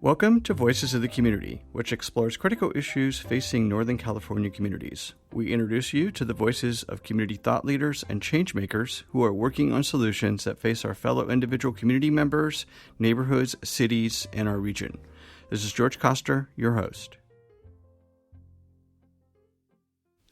Welcome to Voices of the Community, which explores critical issues facing Northern California communities. We introduce you to the voices of community thought leaders and change makers who are working on solutions that face our fellow individual community members, neighborhoods, cities, and our region. This is George Koster, your host.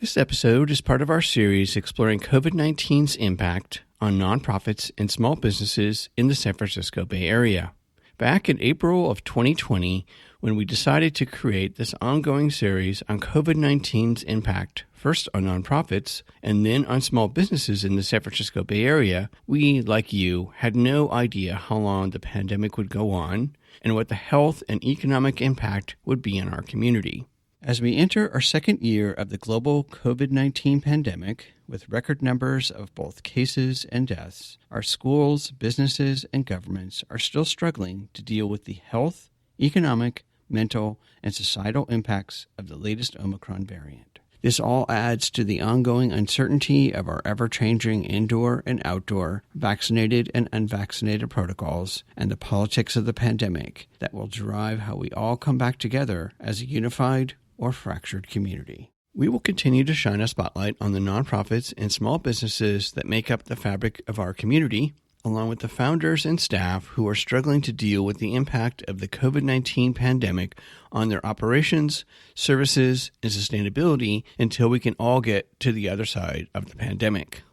This episode is part of our series exploring COVID-19's impact on nonprofits and small businesses in the San Francisco Bay Area. Back in April of 2020, when we decided to create this ongoing series on COVID-19's impact, first on nonprofits and then on small businesses in the San Francisco Bay Area, we, like you, had no idea how long the pandemic would go on and what the health and economic impact would be on our community. As we enter our second year of the global COVID-19 pandemic, with record numbers of both cases and deaths, our schools, businesses, and governments are still struggling to deal with the health, economic, mental, and societal impacts of the latest Omicron variant. This all adds to the ongoing uncertainty of our ever-changing indoor and outdoor, vaccinated and unvaccinated protocols, and the politics of the pandemic that will drive how we all come back together as a unified or fractured community. We will continue to shine a spotlight on the nonprofits and small businesses that make up the fabric of our community, along with the founders and staff who are struggling to deal with the impact of the COVID-19 pandemic on their operations, services, and sustainability until we can all get to the other side of the pandemic.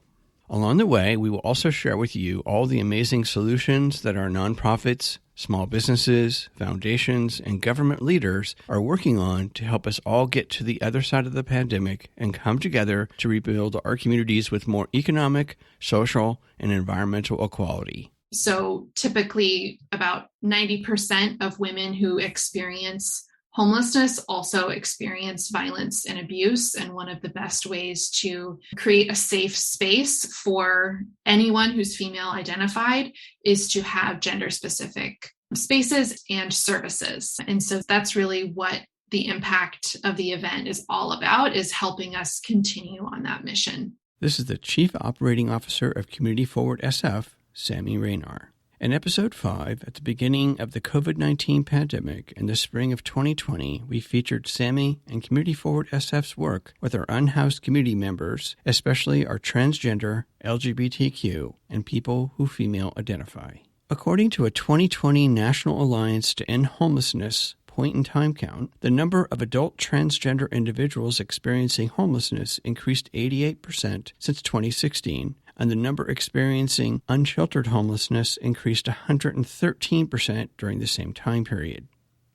Along the way, we will also share with you all the amazing solutions that our nonprofits, small businesses, foundations, and government leaders are working on to help us all get to the other side of the pandemic and come together to rebuild our communities with more economic, social, and environmental equality. So typically about 90% of women who experience homelessness also experience violence and abuse, and one of the best ways to create a safe space for anyone who's female identified is to have gender-specific spaces and services. And so that's really what the impact of the event is all about, is helping us continue on that mission. This is the Chief Operating Officer of Community Forward SF, Sammy Raynar. In Episode 5, at the beginning of the COVID-19 pandemic in the spring of 2020, we featured Sammy and Community Forward SF's work with our unhoused community members, especially our transgender, LGBTQ, and people who female identify. According to a 2020 National Alliance to End Homelessness point-in-time count, the number of adult transgender individuals experiencing homelessness increased 88% since 2016, and the number experiencing unsheltered homelessness increased 113% during the same time period.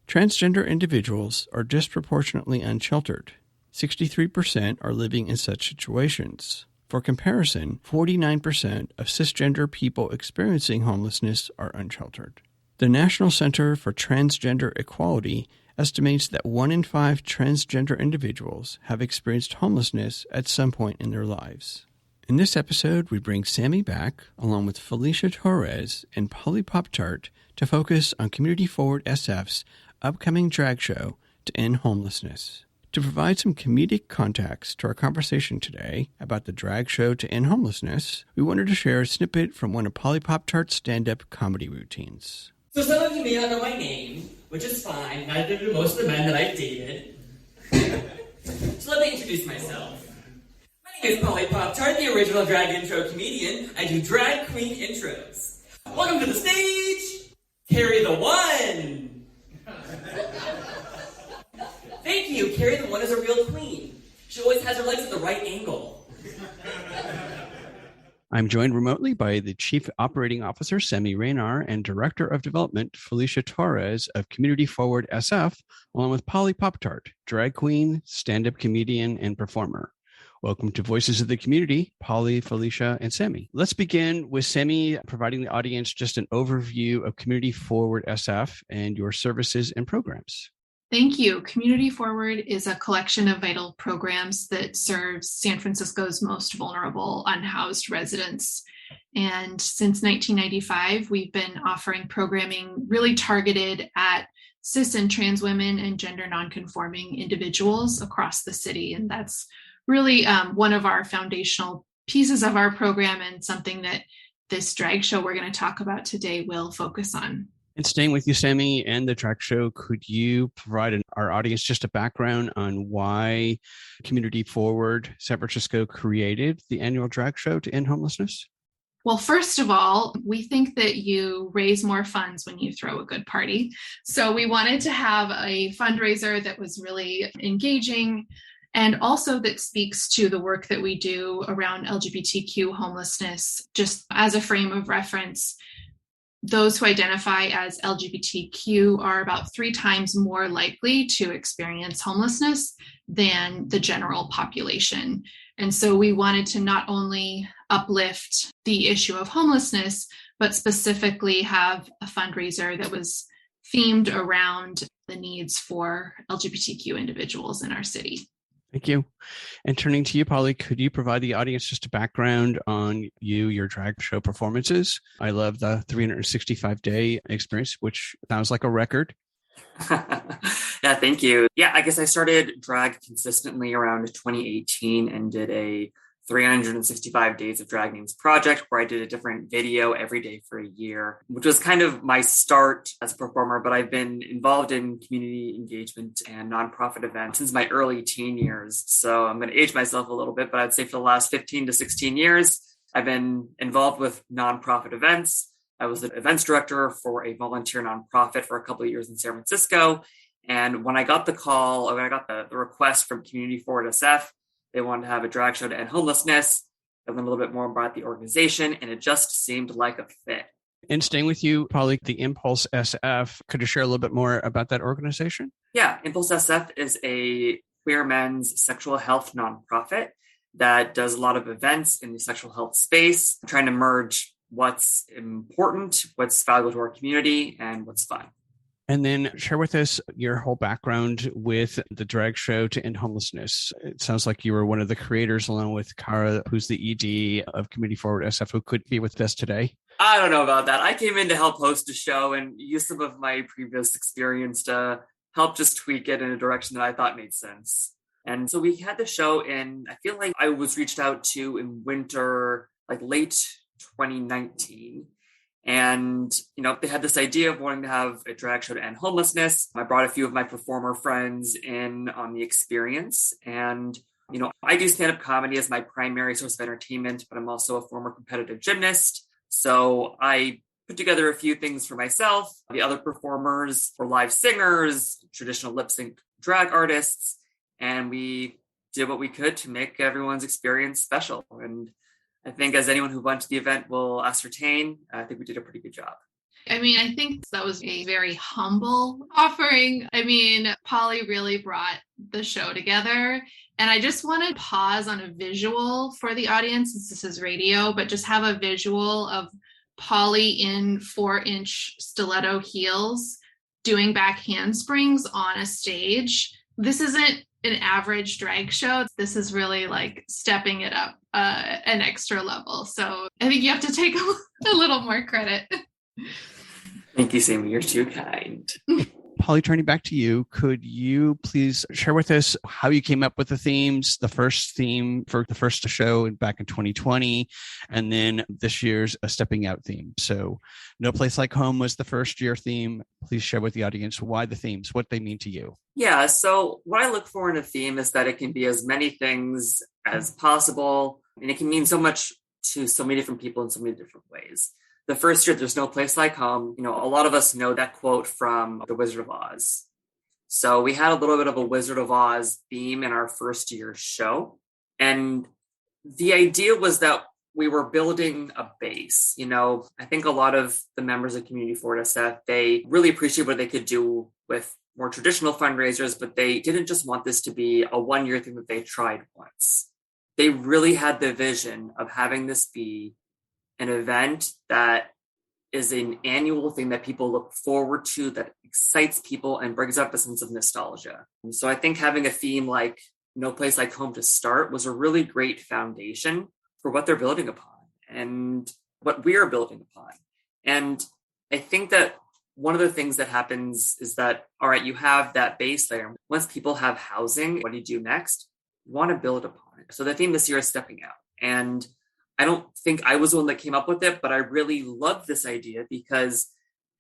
Transgender individuals are disproportionately unsheltered. 63% are living in such situations. For comparison, 49% of cisgender people experiencing homelessness are unsheltered. The National Center for Transgender Equality estimates that 1 in 5 transgender individuals have experienced homelessness at some point in their lives. In this episode, we bring Sammy back, along with Felicia Torres and Pop-Tart, to focus on Community Forward SF's upcoming drag show to end homelessness. To provide some comedic context to our conversation today about the drag show to end homelessness, we wanted to share a snippet from one of Pop-Tart's stand-up comedy routines. So some of you may not know my name, which is fine. Neither do most of the men that I've dated. So let me introduce myself. My name is Pop-Tart, the original drag intro comedian. I do drag queen intros. Welcome to the stage, Carrie the One. Thank you. Carrie the One is a real queen. She always has her legs at the right angle. I'm joined remotely by the Chief Operating Officer, Sammy Raynar, and Director of Development, Felicia Torres of Community Forward SF, along with Pop-Tart, drag queen, stand-up comedian, and performer. Welcome to Voices of the Community, Polly, Felicia, and Sammy. Let's begin with Sammy providing the audience just an overview of Community Forward SF and your services and programs. Thank you. Community Forward is a collection of vital programs that serves San Francisco's most vulnerable unhoused residents. And since 1995, we've been offering programming really targeted at cis and trans women and gender nonconforming individuals across the city. And that's really one of our foundational pieces of our program, and something that this drag show we're going to talk about today will focus on. And staying with you, Sammy, and the drag show, could you provide our audience just a background on why Community Forward San Francisco created the annual drag show to end homelessness? Well, first of all, we think that you raise more funds when you throw a good party. So we wanted to have a fundraiser that was really engaging and also that speaks to the work that we do around LGBTQ homelessness. Just as a frame of reference, those who identify as LGBTQ are about 3 times more likely to experience homelessness than the general population. And so we wanted to not only uplift the issue of homelessness, but specifically have a fundraiser that was themed around the needs for LGBTQ individuals in our city. Thank you. And turning to you, Polly, could you provide the audience just a background on your drag show performances? I love the 365-day experience, which sounds like a record. Yeah, thank you. Yeah, I guess I started drag consistently around 2018 and did a 365 Days of Drag Names project where I did a different video every day for a year, which was kind of my start as a performer, but I've been involved in community engagement and nonprofit events since my early teen years. So I'm going to age myself a little bit, but I'd say for the last 15 to 16 years, I've been involved with nonprofit events. I was the events director for a volunteer nonprofit for a couple of years in San Francisco. And when I got the call, or when I got the request from Community Forward SF, they wanted to have a drag show to end homelessness. I learned a little bit more about the organization, and it just seemed like a fit. And staying with you, Polly, the Impulse SF, could you share a little bit more about that organization? Yeah, Impulse SF is a queer men's sexual health nonprofit that does a lot of events in the sexual health space, trying to merge what's important, what's valuable to our community, and what's fun. And then share with us your whole background with the drag show to end homelessness. It sounds like you were one of the creators, along with Cara, who's the ED of Community Forward SF, who could be with us today. I don't know about that. I came in to help host a show and use some of my previous experience to help just tweak it in a direction that I thought made sense. And so we had the show in, I feel like I was reached out to in winter, like late 2019. And, they had this idea of wanting to have a drag show to end homelessness. I brought a few of my performer friends in on the experience. And, I do stand-up comedy as my primary source of entertainment, but I'm also a former competitive gymnast. So I put together a few things for myself. The other performers were live singers, traditional lip sync drag artists, and we did what we could to make everyone's experience special. And I think as anyone who went to the event will ascertain, I think we did a pretty good job. I think that was a very humble offering. Polly really brought the show together. And I just want to pause on a visual for the audience, since this is radio, but just have a visual of Polly in 4-inch stiletto heels doing back handsprings on a stage. This isn't an average drag show. This is really like stepping it up an extra level. So I think you have to take a little more credit. Thank you, Sammy. You're too kind. Polly, turning back to you, could you please share with us how you came up with the themes, the first theme for the first show back in 2020, and then this year's Stepping Out theme? So No Place Like Home was the first year theme. Please share with the audience why the themes, what they mean to you. Yeah, so what I look for in a theme is that it can be as many things as possible, and it can mean so much to so many different people in so many different ways. The first year, There's No Place Like Home. A lot of us know that quote from The Wizard of Oz. So we had a little bit of a Wizard of Oz theme in our first year show. And the idea was that we were building a base. I think a lot of the members of Community Forward SF, they really appreciate what they could do with more traditional fundraisers, but they didn't just want this to be a one-year thing that they tried once. They really had the vision of having this be an event that is an annual thing that people look forward to, that excites people and brings up a sense of nostalgia. And so I think having a theme like No Place Like Home to start was a really great foundation for what they're building upon and what we're building upon. And I think that one of the things that happens is that, all right, you have that base layer. Once people have housing, what do you do next? You want to build upon it. So the theme this year is Stepping Out. And I don't think I was the one that came up with it, but I really loved this idea because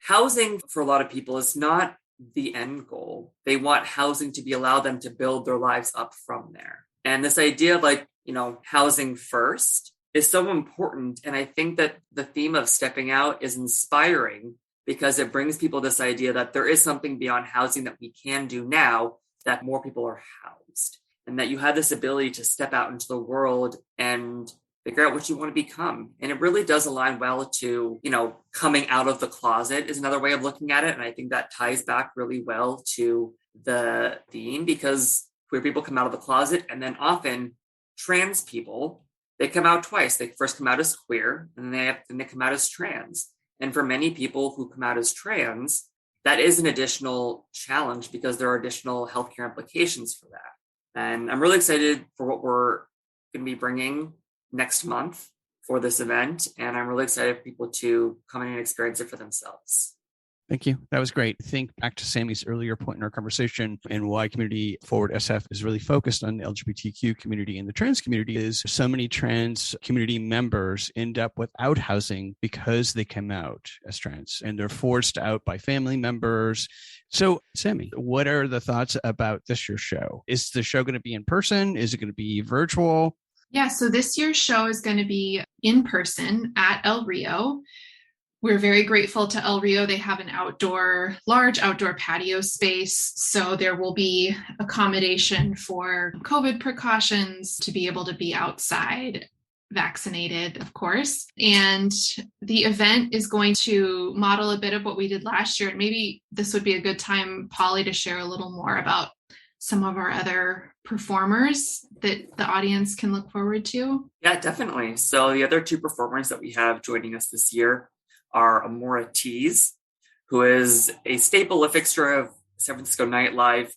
housing for a lot of people is not the end goal. They want housing to allow them to build their lives up from there. And this idea of housing first is so important. And I think that the theme of stepping out is inspiring because it brings people this idea that there is something beyond housing that we can do now, that more people are housed, and that you have this ability to step out into the world and figure out what you want to become. And it really does align well to, coming out of the closet is another way of looking at it. And I think that ties back really well to the theme, because queer people come out of the closet, and then often trans people, they come out twice. They first come out as queer, and then they come out as trans. And for many people who come out as trans, that is an additional challenge because there are additional healthcare implications for that. And I'm really excited for what we're going to be bringing next month for this event. And I'm really excited for people to come in and experience it for themselves. Thank you. That was great. Think back to Sammy's earlier point in our conversation and why Community Forward SF is really focused on the LGBTQ community and the trans community is so many trans community members end up without housing because they came out as trans and they're forced out by family members. So, Sammy, what are the thoughts about this year's show? Is the show going to be in person? Is it going to be virtual? Yeah, so this year's show is going to be in person at El Rio. We're very grateful to El Rio. They have an large outdoor patio space. So there will be accommodation for COVID precautions to be able to be outside, vaccinated, of course. And the event is going to model a bit of what we did last year. And maybe this would be a good time, Polly, to share a little more about some of our other performers that the audience can look forward to. Yeah, definitely. So the other two performers that we have joining us this year are Amora Tees, who is a staple fixture of San Francisco nightlife,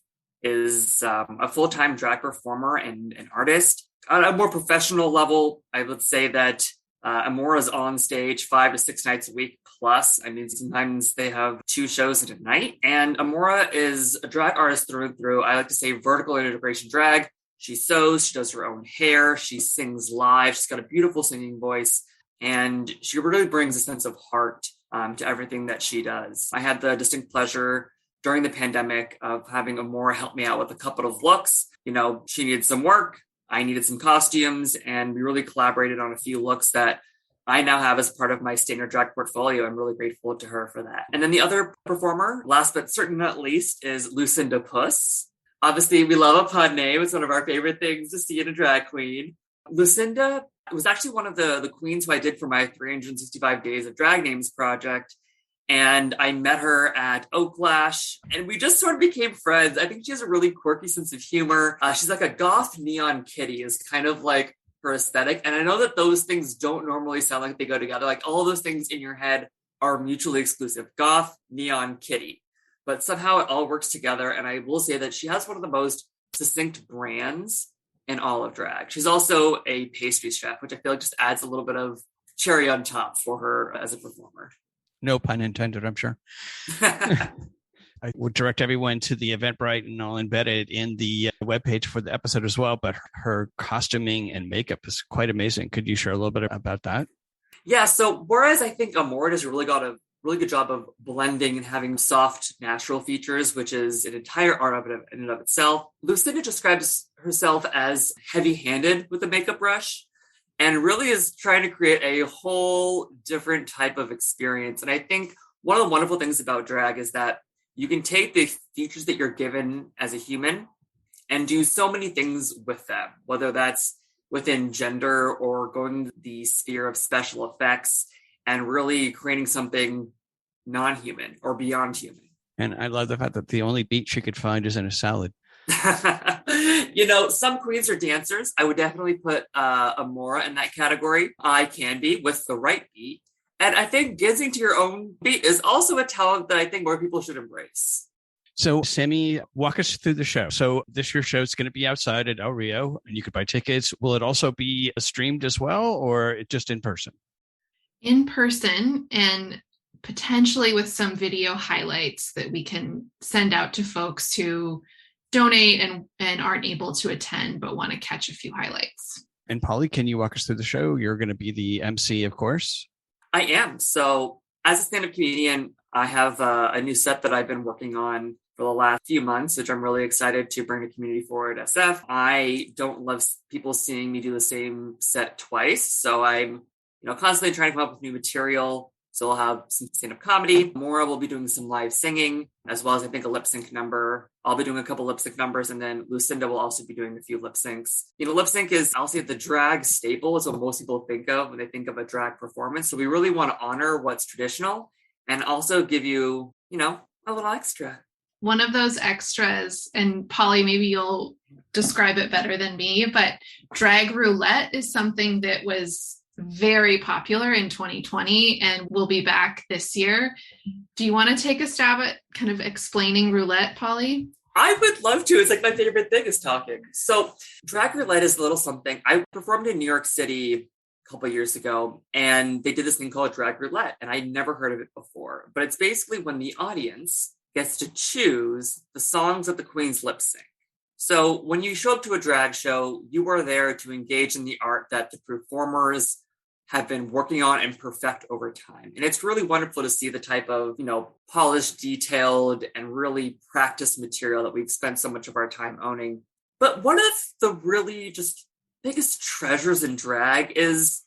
is a full-time drag performer and an artist. On a more professional level, I would say that Amora is on stage 5 to 6 nights a week plus. I mean, sometimes they have 2 shows at a night. And Amora is a drag artist through and through. I like to say vertical integration drag. She sews, she does her own hair, she sings live. She's got a beautiful singing voice. And she really brings a sense of heart to everything that she does. I had the distinct pleasure during the pandemic of having Amora help me out with a couple of looks. She needed some work, I needed some costumes, and we really collaborated on a few looks that I now have as part of my standard drag portfolio. I'm really grateful to her for that. And then the other performer, last but certainly not least, is Lucinda Puss. Obviously, we love a pun name. It's one of our favorite things to see in a drag queen. Lucinda was actually one of the queens who I did for my 365 Days of Drag Names project. And I met her at Oaklash, and we just sort of became friends. I think she has a really quirky sense of humor. She's like a goth neon kitty is kind of like her aesthetic. And I know that those things don't normally sound like they go together. Like all those things in your head are mutually exclusive. Goth, neon, kitty. But somehow it all works together. And I will say that she has one of the most succinct brands in all of drag. She's also a pastry chef, which I feel like just adds a little bit of cherry on top for her as a performer. No pun intended, I'm sure. I would direct everyone to the Eventbrite, and I'll embed it in the webpage for the episode as well. But her costuming and makeup is quite amazing. Could you share a little bit about that? Yeah, so whereas I think Amora has really got a really good job of blending and having soft, natural features, which is an entire art in and of itself, Lucinda describes herself as heavy-handed with the makeup brush and really is trying to create a whole different type of experience. And I think one of the wonderful things about drag is that you can take the features that you're given as a human and do so many things with them, whether that's within gender or going to the sphere of special effects and really creating something non-human or beyond human. And I love the fact that the only beat she could find is in a salad. Some queens are dancers. I would definitely put Amora in that category. I can be with the right beat. And I think dancing to your own beat is also a talent that I think more people should embrace. So, Sammy, walk us through the show. So this year's show is going to be outside at El Rio, and you could buy tickets. Will it also be streamed as well, or just in person? In person, and potentially with some video highlights that we can send out to folks who donate and aren't able to attend, but want to catch a few highlights. And Polly, can you walk us through the show? You're going to be the MC, of course. I am. So as a stand-up comedian, I have a new set that I've been working on for the last few months, which I'm really excited to bring to Community Forward SF. I don't love people seeing me do the same set twice. So I'm, constantly trying to come up with new material. So we'll have some stand-up comedy. Maura will be doing some live singing, as well as I think a lip sync number. I'll be doing a couple lip sync numbers, and then Lucinda will also be doing a few lip syncs. Lip sync is, I'll say, the drag staple is what most people think of when they think of a drag performance. So we really want to honor what's traditional and also give you, a little extra. One of those extras, and Polly, maybe you'll describe it better than me, but drag roulette is something that was very popular in 2020 and will be back this year. Do you want to take a stab at kind of explaining roulette, Polly? I would love to. It's like my favorite thing is talking. So drag roulette is a little something. I performed in New York City a couple of years ago, and they did this thing called drag roulette, and I'd never heard of it before. But it's basically when the audience gets to choose the songs that the queens lip sync. So when you show up to a drag show, you are there to engage in the art that the performers have been working on and perfect over time. And it's really wonderful to see the type of, polished, detailed, and really practiced material that we've spent so much of our time owning. But one of the really just biggest treasures in drag is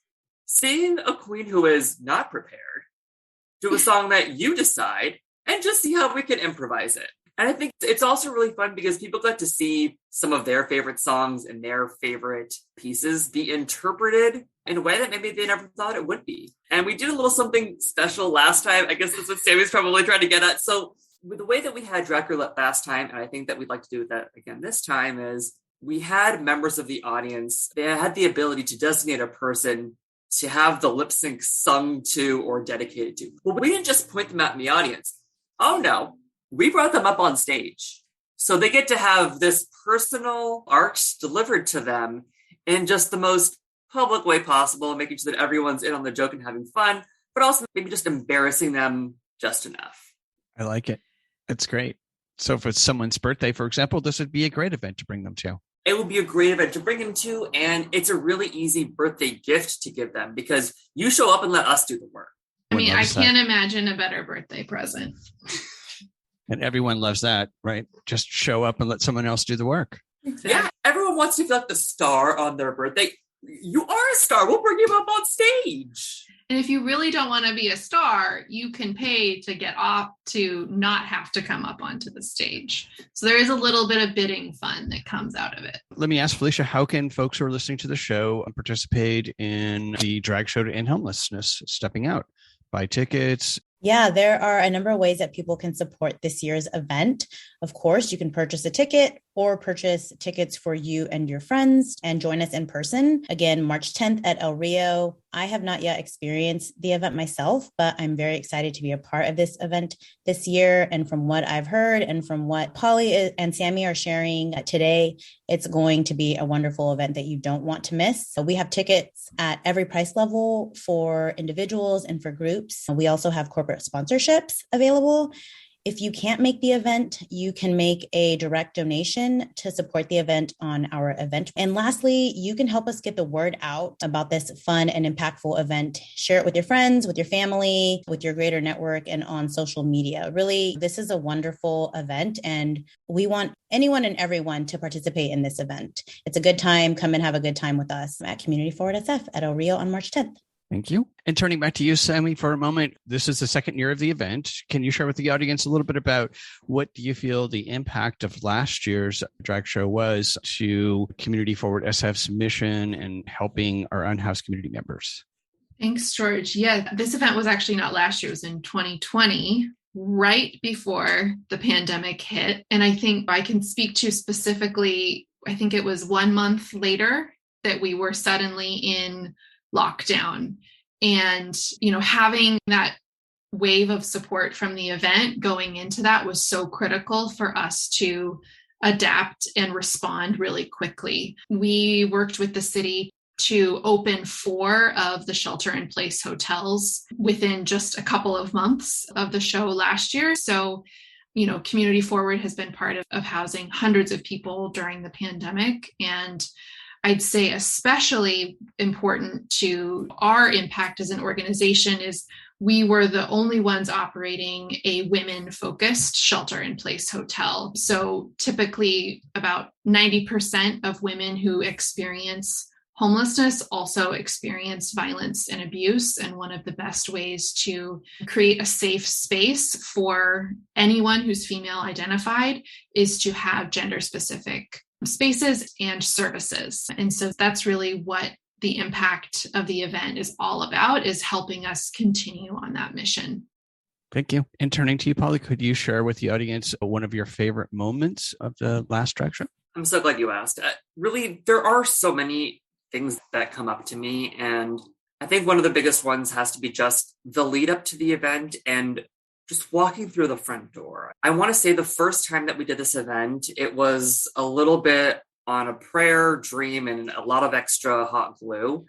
seeing a queen who is not prepared do a song that you decide and just see how we can improvise it. And I think it's also really fun because people got to see some of their favorite songs and their favorite pieces be interpreted in a way that maybe they never thought it would be. And we did a little something special last time. I guess that's what Sammy's probably trying to get at. So with the way that we had drag roulette last time, and I think that we'd like to do that again this time, is we had members of the audience. They had the ability to designate a person to have the lip sync sung to or dedicated to. But we didn't just point them out in the audience. Oh no. We brought them up on stage. So they get to have this personal art delivered to them in just the most public way possible, making sure that everyone's in on the joke and having fun, but also maybe just embarrassing them just enough. I like it. It's great. So if it's someone's birthday, for example, this would be a great event to bring them to. It would be a great event to bring them to, and it's a really easy birthday gift to give them because you show up and let us do the work. I mean, I can't imagine a better birthday present. And everyone loves that, right? Just show up and let someone else do the work. Exactly. Yeah, everyone wants to feel like the star on their birthday. You are a star. We'll bring you up on stage. And if you really don't want to be a star, you can pay to get off to not have to come up onto the stage. So there is a little bit of bidding fun that comes out of it. Let me ask Felicia, how can folks who are listening to the show participate in the drag show to End Homelessness, Stepping Out? Buy tickets? Yeah, there are a number of ways that people can support this year's event. Of course, you can purchase a ticket or purchase tickets for you and your friends and join us in person. Again, March 10th at El Rio. I have not yet experienced the event myself, but I'm very excited to be a part of this event this year. And from what I've heard and from what Polly and Sammy are sharing today, it's going to be a wonderful event that you don't want to miss. So we have tickets at every price level for individuals and for groups. We also have corporate sponsorships available. If you can't make the event, you can make a direct donation to support the event on our event. And lastly, you can help us get the word out about this fun and impactful event. Share it with your friends, with your family, with your greater network, and on social media. Really, this is a wonderful event, and we want anyone and everyone to participate in this event. It's a good time. Come and have a good time with us at Community Forward SF at El Rio on March 10th. Thank you. And turning back to you, Sammy, for a moment, this is the second year of the event. Can you share with the audience a little bit about what do you feel the impact of last year's drag show was to Community Forward SF's mission and helping our unhoused community members? Thanks, George. Yeah, this event was actually not last year. It was in 2020, right before the pandemic hit. And I think I can speak to specifically, I think it was 1 month later that we were suddenly in lockdown, and having that wave of support from the event going into that was so critical for us to adapt and respond really quickly. We worked with the city to open 4 of the shelter-in-place hotels within just a couple of months of the show last year. So Community Forward has been part of housing hundreds of people during the pandemic, and I'd say especially important to our impact as an organization is we were the only ones operating a women-focused shelter-in-place hotel. So typically about 90% of women who experience homelessness also experience violence and abuse. And one of the best ways to create a safe space for anyone who's female identified is to have gender-specific spaces and services. And so that's really what the impact of the event is all about, is helping us continue on that mission. Thank you. And turning to you, Polly, could you share with the audience one of your favorite moments of the last drag show? I'm so glad you asked. Really, there are so many things that come up to me. And I think one of the biggest ones has to be just the lead up to the event and just walking through the front door. I want to say the first time that we did this event, it was a little bit on a prayer, dream, and a lot of extra hot glue.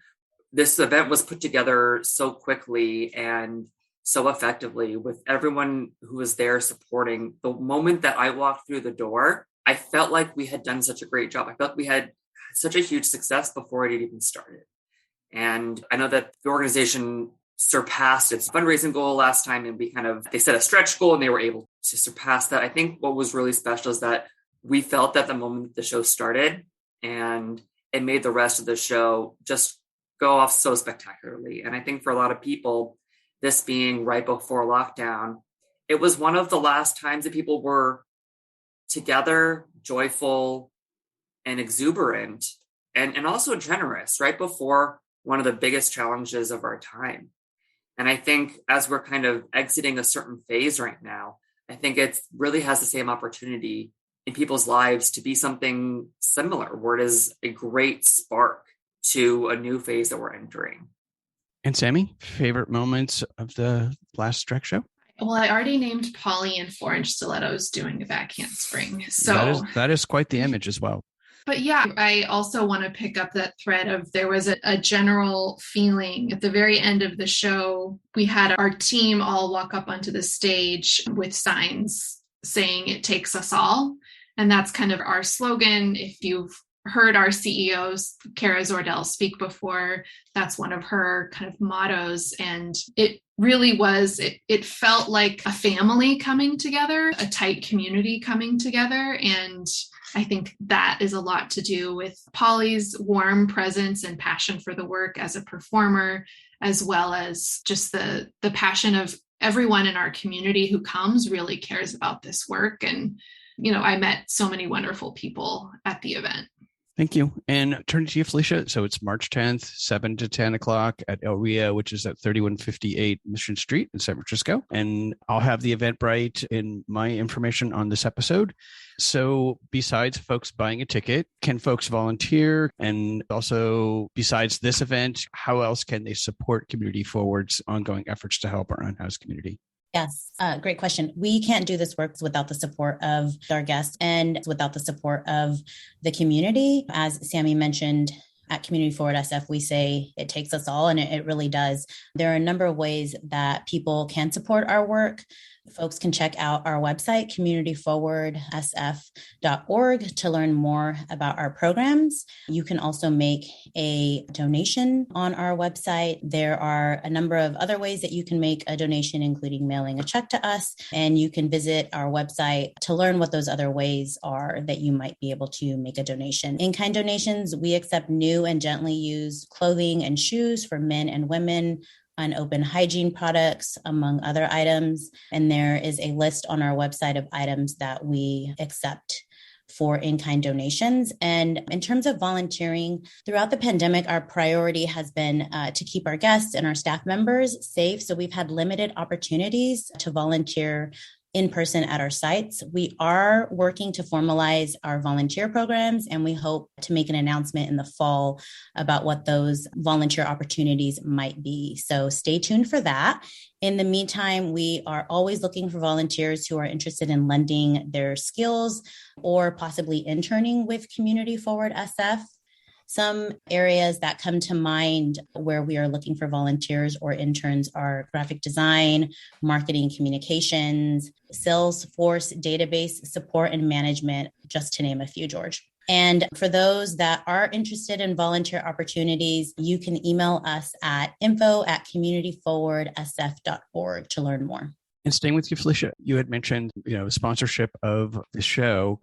This event was put together so quickly and so effectively with everyone who was there supporting. The moment that I walked through the door, I felt like we had done such a great job. I felt we had such a huge success before it had even started. And I know that the organization surpassed its fundraising goal last time, and they set a stretch goal and they were able to surpass that. I think what was really special is that we felt that the moment the show started, and it made the rest of the show just go off so spectacularly. And I think for a lot of people, this being right before lockdown, it was one of the last times that people were together, joyful, and exuberant, and also generous, right before one of the biggest challenges of our time. And I think as we're kind of exiting a certain phase right now, I think it really has the same opportunity in people's lives to be something similar, where it is a great spark to a new phase that we're entering. And Sammy, favorite moments of the last drag show? Well, I already named Polly in 4-inch stilettos doing a back handspring. So that is quite the image as well. But yeah, I also want to pick up that thread of there was a general feeling at the very end of the show. We had our team all walk up onto the stage with signs saying "It takes us all." And that's kind of our slogan. If you've heard our CEO, Kara Zordell, speak before, that's one of her kind of mottos. And it really was, it felt like a family coming together, a tight community coming together. And I think that is a lot to do with Polly's warm presence and passion for the work as a performer, as well as just the passion of everyone in our community who comes really cares about this work. And, I met so many wonderful people at the event. Thank you. And turning to you, Felicia. So it's March 10th, 7 to 10 o'clock at El Rio, which is at 3158 Mission Street in San Francisco. And I'll have the Eventbrite in my information on this episode. So besides folks buying a ticket, can folks volunteer? And also, besides this event, how else can they support Community Forward's ongoing efforts to help our unhoused community? Yes, great question. We can't do this work without the support of our guests and without the support of the community. As Sammy mentioned, at Community Forward SF, we say it takes us all, and it really does. There are a number of ways that people can support our work. Folks can check out our website, communityforwardsf.org, to learn more about our programs. You can also make a donation on our website. There are a number of other ways that you can make a donation, including mailing a check to us. And you can visit our website to learn what those other ways are that you might be able to make a donation. In-kind donations, we accept new and gently used clothing and shoes for men and women, unopened hygiene products, among other items. And there is a list on our website of items that we accept for in-kind donations. And in terms of volunteering, throughout the pandemic, our priority has been to keep our guests and our staff members safe. So we've had limited opportunities to volunteer in person at our sites. We are working to formalize our volunteer programs, and we hope to make an announcement in the fall about what those volunteer opportunities might be. So stay tuned for that. In the meantime, we are always looking for volunteers who are interested in lending their skills or possibly interning with Community Forward SF. Some areas that come to mind where we are looking for volunteers or interns are graphic design, marketing communications, Salesforce database support and management, just to name a few, George. And for those that are interested in volunteer opportunities, you can email us at info@communityforwardsf.org to learn more. And staying with you, Felicia, you had mentioned, sponsorship of the show.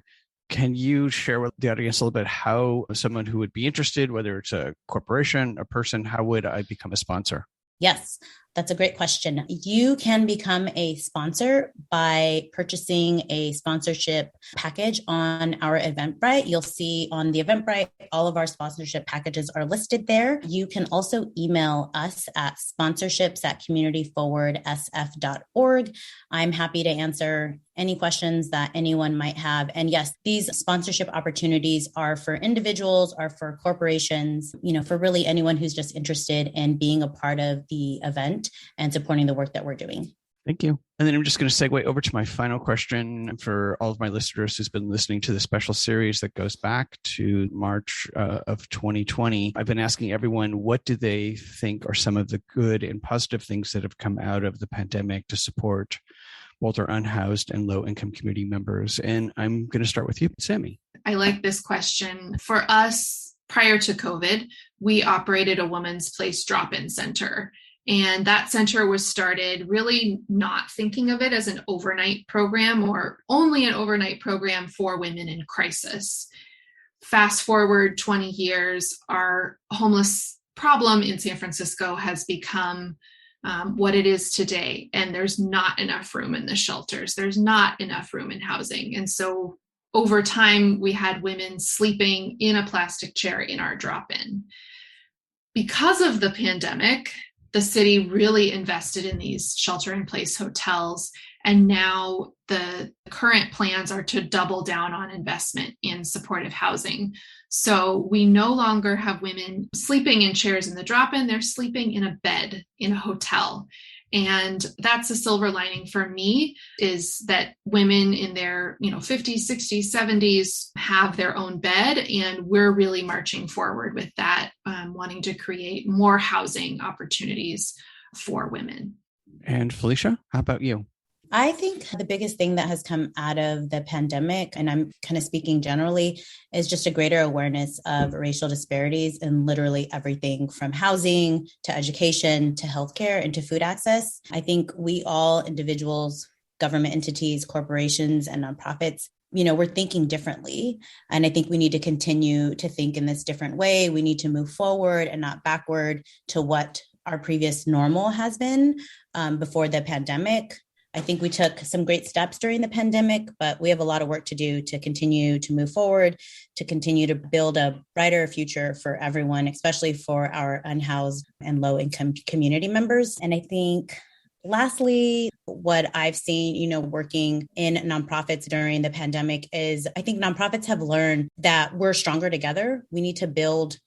Can you share with the audience a little bit how someone who would be interested, whether it's a corporation, a person, how would I become a sponsor? Yes, that's a great question. You can become a sponsor by purchasing a sponsorship package on our Eventbrite. You'll see on the Eventbrite, all of our sponsorship packages are listed there. You can also email us at sponsorships@communityforwardsf.org. I'm happy to answer any questions that anyone might have. And yes, these sponsorship opportunities are for individuals, are for corporations, for really anyone who's just interested in being a part of the event and supporting the work that we're doing. Thank you. And then I'm just going to segue over to my final question for all of my listeners who's been listening to the special series that goes back to March of 2020. I've been asking everyone, what do they think are some of the good and positive things that have come out of the pandemic to support both our unhoused and low-income community members? And I'm going to start with you, Sammy. I like this question. For us, prior to COVID, we operated a woman's place drop-in center. And that center was started really not thinking of it as an overnight program or only an overnight program for women in crisis. Fast forward 20 years, our homeless problem in San Francisco has become what it is today. And there's not enough room in the shelters. There's not enough room in housing. And so over time, we had women sleeping in a plastic chair in our drop-in. Because of the pandemic, the city really invested in these shelter-in-place hotels. And now the current plans are to double down on investment in supportive housing. So we no longer have women sleeping in chairs in the drop-in, they're sleeping in a bed in a hotel. And that's a silver lining for me, is that women in their 50s, 60s, 70s have their own bed. And we're really marching forward with that, wanting to create more housing opportunities for women. And Felicia, how about you? I think the biggest thing that has come out of the pandemic, and I'm kind of speaking generally, is just a greater awareness of racial disparities in literally everything from housing to education to healthcare and to food access. I think we all, individuals, government entities, corporations, and nonprofits, we're thinking differently. And I think we need to continue to think in this different way. We need to move forward and not backward to what our previous normal has been before the pandemic. I think we took some great steps during the pandemic, but we have a lot of work to do to continue to move forward, to continue to build a brighter future for everyone, especially for our unhoused and low-income community members. And I think lastly, what I've seen, working in nonprofits during the pandemic is I think nonprofits have learned that we're stronger together. We need to build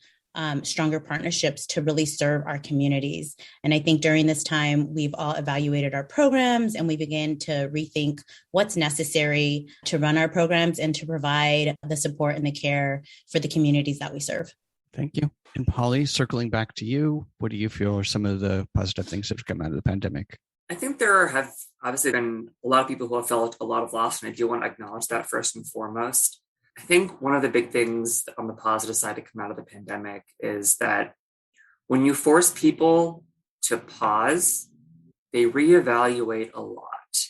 stronger partnerships to really serve our communities. And I think during this time, we've all evaluated our programs and we began to rethink what's necessary to run our programs and to provide the support and the care for the communities that we serve. Thank you. And Polly, circling back to you, what do you feel are some of the positive things that have come out of the pandemic? I think there have obviously been a lot of people who have felt a lot of loss, and I do want to acknowledge that first and foremost. I think one of the big things on the positive side to come out of the pandemic is that when you force people to pause, they reevaluate a lot,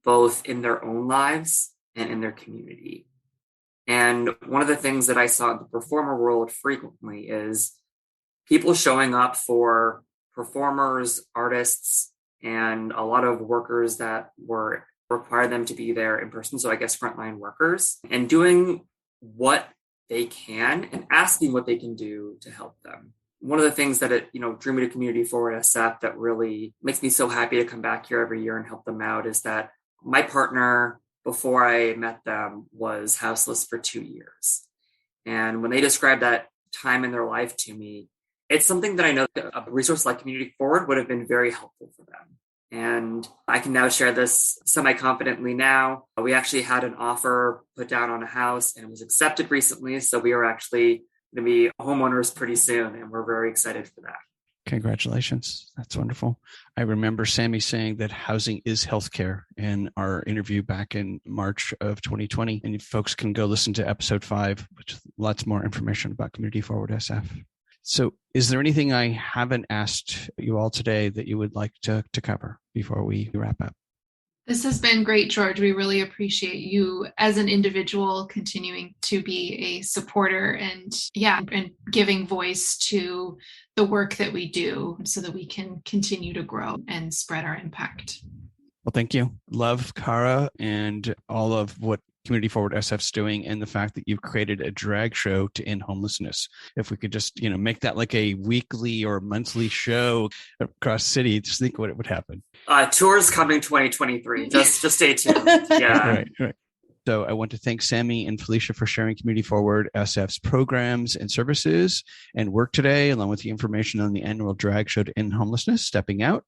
both in their own lives and in their community. And one of the things that I saw in the performer world frequently is people showing up for performers, artists, and a lot of workers that require them to be there in person. So I guess frontline workers, and doing what they can and asking what they can do to help them. One of the things that drew me to Community Forward SF that really makes me so happy to come back here every year and help them out is that my partner, before I met them, was houseless for 2 years. And when they described that time in their life to me, it's something that I know that a resource like Community Forward would have been very helpful for them. And I can now share this semi-confidently now. We actually had an offer put down on a house and it was accepted recently. So we are actually going to be homeowners pretty soon. And we're very excited for that. Congratulations. That's wonderful. I remember Sammy saying that housing is healthcare in our interview back in March of 2020. And folks can go listen to episode 5, which is lots more information about Community Forward SF. So is there anything I haven't asked you all today that you would like to cover before we wrap up? This has been great, George. We really appreciate you as an individual continuing to be a supporter and giving voice to the work that we do so that we can continue to grow and spread our impact. Well, thank you. Love Cara and all of what Community Forward SF's doing, and the fact that you've created a drag show to end homelessness. If we could just, make that like a weekly or monthly show across the city, just think what it would happen. Tours coming 2023. Just stay tuned. Yeah. Right. So I want to thank Sammy and Felicia for sharing Community Forward SF's programs and services and work today, along with the information on the annual drag show to end homelessness, Stepping Out.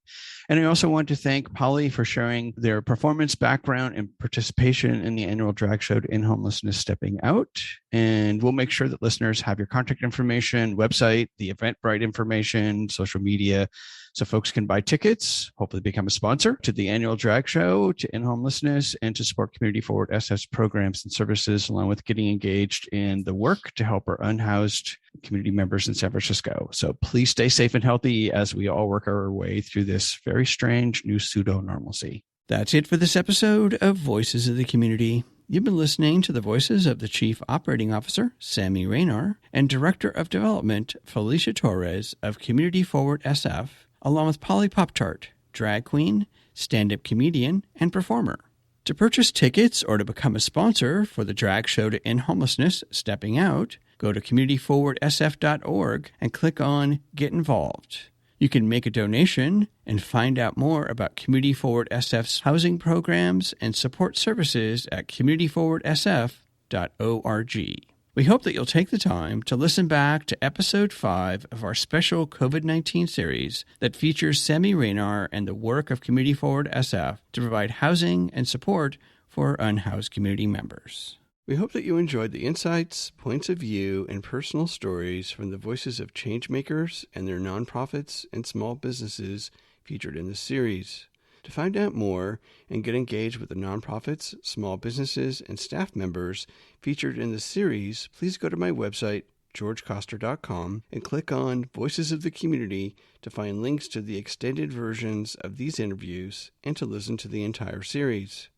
And I also want to thank Polly for sharing their performance background and participation in the annual drag show to end homelessness, Stepping Out. And we'll make sure that listeners have your contact information, website, the Eventbrite information, social media, so folks can buy tickets, hopefully become a sponsor to the annual drag show to end homelessness and to support Community Forward SF's programs and services, along with getting engaged in the work to help our unhoused community members in San Francisco. So please stay safe and healthy as we all work our way through this very strange new pseudo-normalcy. That's it for this episode of Voices of the Community. You've been listening to the voices of the Chief Operating Officer, Sammy Raynar, and Director of Development, Felicia Torres of Community Forward SF, along with Polly Pop-Tart, drag queen, stand-up comedian, and performer. To purchase tickets or to become a sponsor for the drag show to end homelessness, Stepping Out, go to communityforwardsf.org and click on Get Involved. You can make a donation and find out more about Community Forward SF's housing programs and support services at communityforwardsf.org. We hope that you'll take the time to listen back to Episode 5 of our special COVID-19 series that features Sammy Raynar and the work of Community Forward SF to provide housing and support for unhoused community members. We hope that you enjoyed the insights, points of view, and personal stories from the voices of changemakers and their nonprofits and small businesses featured in this series. To find out more and get engaged with the nonprofits, small businesses, and staff members featured in the series, please go to my website, georgecoster.com, and click on Voices of the Community to find links to the extended versions of these interviews and to listen to the entire series.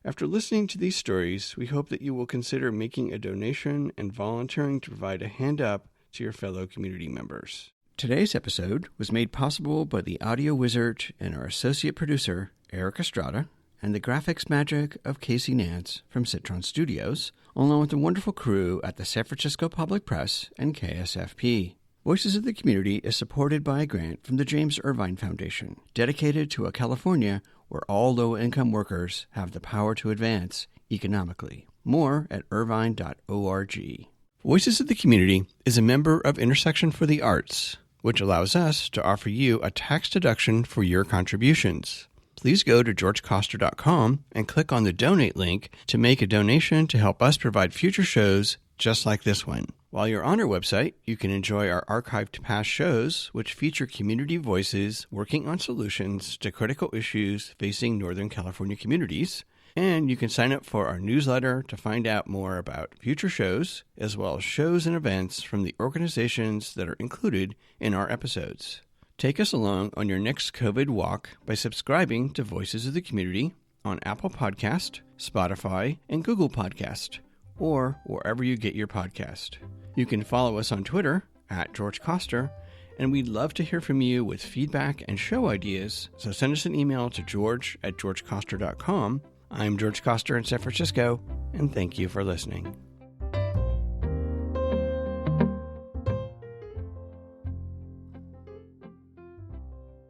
After listening to these stories, we hope that you will consider making a donation and volunteering to provide a hand up to your fellow community members. Today's episode was made possible by the audio wizard and our associate producer, Eric Estrada, and the graphics magic of Casey Nance from Citron Studios, along with the wonderful crew at the San Francisco Public Press and KSFP. Voices of the Community is supported by a grant from the James Irvine Foundation, dedicated to a California where all low-income workers have the power to advance economically. More at irvine.org. Voices of the Community is a member of Intersection for the Arts, which allows us to offer you a tax deduction for your contributions. Please go to georgecoster.com and click on the donate link to make a donation to help us provide future shows just like this one. While you're on our website, you can enjoy our archived past shows, which feature community voices working on solutions to critical issues facing Northern California communities. And you can sign up for our newsletter to find out more about future shows, as well as shows and events from the organizations that are included in our episodes. Take us along on your next COVID walk by subscribing to Voices of the Community on Apple Podcast, Spotify, and Google Podcast, or wherever you get your podcast. You can follow us on Twitter at George Coster, and we'd love to hear from you with feedback and show ideas, so send us an email to george@georgecoster.com. I'm George Coster in San Francisco, and thank you for listening.